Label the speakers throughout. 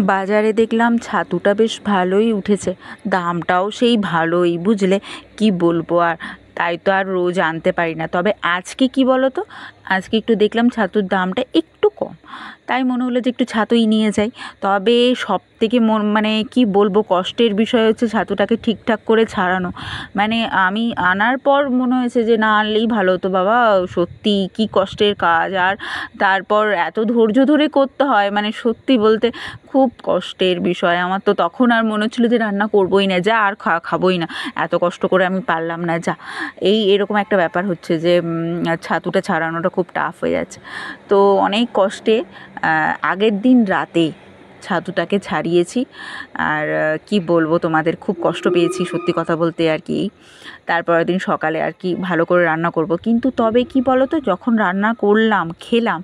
Speaker 1: বাজারে দেখলাম ছাতুটা বেশ ভালোই উঠেছে, দামটাও সেই ভালোই, বুঝলে কি বলবো আর। তাই তো আর রোজ আনতে পারি না। তবে আজকে কি বলো তো, আজকে একটু দেখলাম ছাতুর দামটা একটু কম, তাই মনে হলো যে একটু ছাতুই নিয়ে যাই। তবে সব থেকে মানে কি বলবো, কষ্টের বিষয় হচ্ছে ছাতুটাকে ঠিকঠাক করে ছাড়ানো। মানে আমি আনার পর মনে হয়েছে যে না আনলেই ভালো হতো বাবা, সত্যি কি কষ্টের কাজ। আর তারপর এত ধৈর্য ধরে করতে হয়, মানে সত্যি বলতে খুব কষ্টের বিষয়। আমার তো তখন আর মনে হচ্ছিলো যে রান্না করবোই না, যা আর খাবোই না, এত কষ্ট করে আমি পারলাম না, যা। এরকম একটা ব্যাপার হচ্ছে যে ছাতুটা ছাড়ানোটা খুব টাফ হয়ে যাচ্ছে। তো অনেক কষ্টে আগের দিন রাতে ছাতুটাকে ছাড়িয়েছি। আর কি বলবো তোমাদের, খুব কষ্ট পেয়েছি সত্যি কথা বলতে আর কি। তারপরের দিন সকালে আর কি ভালো করে রান্না করব, কিন্তু তবে কি বলো তো, যখন রান্না করলাম খেলাম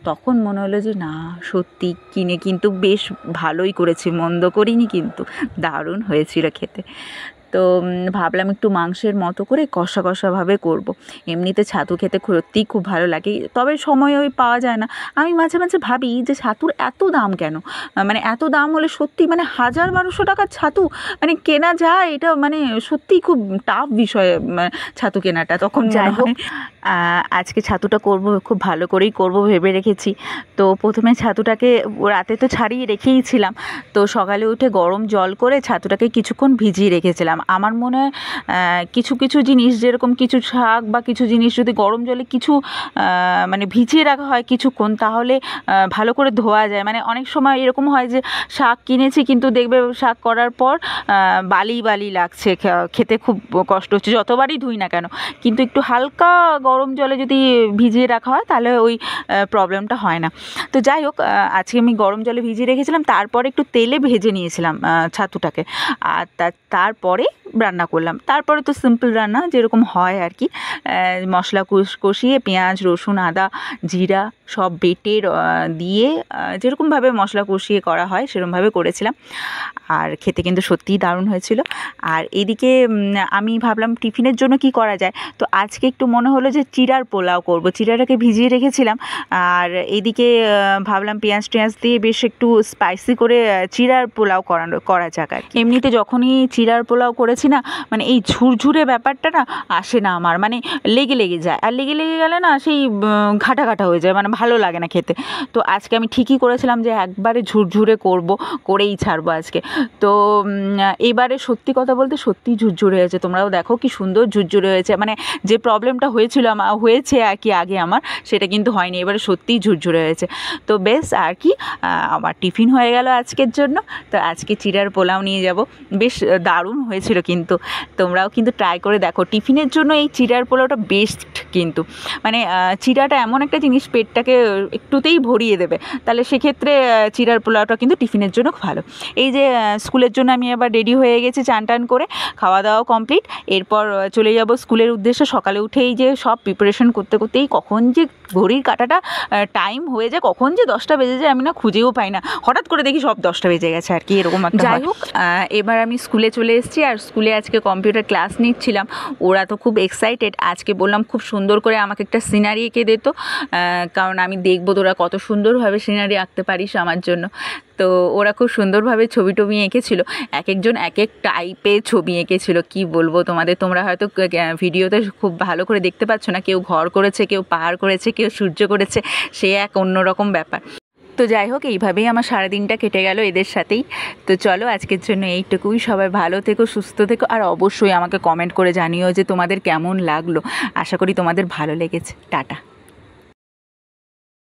Speaker 1: তখন মনে হলো যে না, সত্যি কিনে কিন্তু বেশ ভালোই করেছি, মন্দ করিনি, কিন্তু দারুণ হয়েছিল খেতে। তো ভাবলাম একটু মাংসের মতো করে কষা কষাভাবে করব। এমনিতে ছাতু খেতে সত্যিই খুব ভালো লাগে, তবে সময় ওই পাওয়া যায় না। আমি মাঝে মাঝে ভাবি যে ছাতুর এত দাম কেন, মানে এত দাম হলে সত্যি মানে 1000-1200 টাকার ছাতু মানে কেনা যায়, এটা মানে সত্যিই খুব টাফ বিষয় ছাতু কেনাটা। তখন যাই হোক, আজকে ছাতুটা করব, খুব ভালো করেই করব ভেবে রেখেছি। তো প্রথমে ছাতুটাকে রাতে তো ছাড়িয়ে রেখেই ছিলাম, তো সকালে উঠে গরম জল করে ছাতুটাকে কিছুক্ষণ ভিজিয়ে রেখেছিলাম। আমার মনে হয় কিছু কিছু জিনিস, যেরকম কিছু শাক বা কিছু জিনিস যদি গরম জলে কিছু মানে ভিজিয়ে রাখা হয় কিছুক্ষণ, তাহলে ভালো করে ধোয়া যায়। মানে অনেক সময় এরকম হয় যে শাক কিনেছি, কিন্তু দেখবে শাক করার পর বালি বালি লাগছে, খেতে খুব কষ্ট হচ্ছে যতবারই ধুই না কেন। কিন্তু একটু হালকা গরম জলে যদি ভিজিয়ে রাখা হয় তাহলে ওই প্রবলেমটা হয় না। তো যাই হোক, আজকে আমি গরম জলে ভিজিয়ে রেখেছিলাম, তারপরে একটু তেলে ভেজে নিয়েছিলাম ছাতুটাকে। আর তারপরে রান্না করলাম। তারপরে তো সিম্পল রান্না যেরকম হয় আর কি, মশলা কষিয়ে পেঁয়াজ রসুন আদা জিরা সব বেটে দিয়ে যেরকমভাবে মশলা কষিয়ে করা হয় সেরকমভাবে করেছিলাম। আর খেতে কিন্তু সত্যিই দারুণ হয়েছিল। আর এদিকে আমি ভাবলাম টিফিনের জন্য কি করা যায়, তো আজকে একটু মনে হলো যে চিড়ার পোলাও করব। চিড়াটাকে ভিজিয়ে রেখেছিলাম, আর এদিকে ভাবলাম পেঁয়াজ টেঁয়াজ দিয়ে বেশ একটু স্পাইসি করে চিড়ার পোলাও করা যাক আর কি। এমনিতে যখনই চিড়ার পোলাও করেছি না, মানে এই ঝুরঝুরে ব্যাপারটা না আসে না আমার, মানে লেগে লেগে যায়, আর লেগে লেগে গেলে না সেই ঘাটা ঘাটা হয়ে যায়, মানে ভালো লাগে না খেতে। তো আজকে আমি ঠিকই করেছিলাম যে একবারে ঝুরঝুরে করেই ছাড়বো আজকে। তো এবারে সত্যি কথা বলতে সত্যিই ঝুরঝুরে হয়েছে, তোমরাও দেখো কি সুন্দর ঝুরঝুরে হয়েছে। মানে যে প্রবলেমটা হয়েছিল হয়েছে আর কি আগে আমার, সেটা কিন্তু হয়নি, এবারে সত্যিই ঝুরঝুরে হয়েছে। তো বেশ আর কি, আমার টিফিন হয়ে গেল আজকের জন্য। তো আজকে চিড়ার পোলাও নিয়ে যাব, বেশ দারুণ হয়েছিল কিন্তু। তোমরাও কিন্তু ট্রাই করে দেখো, টিফিনের জন্য এই চিড়ার পোলাওটা বেস্ট কিন্তু। মানে চিড়াটা এমন একটা জিনিস, পেটটাকে একটুতেই ভরিয়ে দেবে, তাহলে সেক্ষেত্রে চিড়ার পোলাওটা কিন্তু টিফিনের জন্য ভালো। এই যে স্কুলের জন্য আমি আবার রেডি হয়ে গেছি, চান টান করে খাওয়া দাওয়া কমপ্লিট, এরপর চলে যাব স্কুলের উদ্দেশ্যে। সকালে উঠেই যে সব প্রিপারেশন করতে করতেই কখন যে ঘড়ির কাঁটাটা টাইম হয়ে যায়, কখন যে 10টা বেজে যায় আমি না খুঁজেও পাই না, হঠাৎ করে দেখি সব 10টা বেজে গেছে আর কি, এরকম একটা। যাই হোক, এবার আমি স্কুলে চলে এসেছি, আর স্কুলে আজকে কম্পিউটার ক্লাস নিচ্ছিলাম। ওরা তো খুব এক্সাইটেড। আজকে বললাম খুব সুন্দর করে আমাকে একটা সিনারি এঁকে দে তো, কারণ আমি দেখবো তোরা কত সুন্দরভাবে সিনারি আঁকতে পারিস আমার জন্য। তো ওরা খুব সুন্দরভাবে ছবি টবি এঁকেছিল, এক একজন এক এক টাইপের ছবি এঁকেছিল। কি বলবো তোমাদের, তোমরা হয়তো ভিডিওতে খুব ভালো করে দেখতে পাচ্ছ না, কেউ ঘর করেছে, কেউ পাহাড় করেছে, কেউ সূর্য করেছে, সে এক অন্যরকম ব্যাপার। তো যাই হোক, এইভাবেই আমার সারাদিনটা কেটে গেল এদের সাথেই। তো চলো আজকের জন্য এইটুকুই। সবাই ভালো থেকো, সুস্থ থেকো, আর অবশ্যই আমাকে কমেন্ট করে জানিও যে তোমাদের কেমন লাগলো। আশা করি তোমাদের ভালো লেগেছে। টাটা।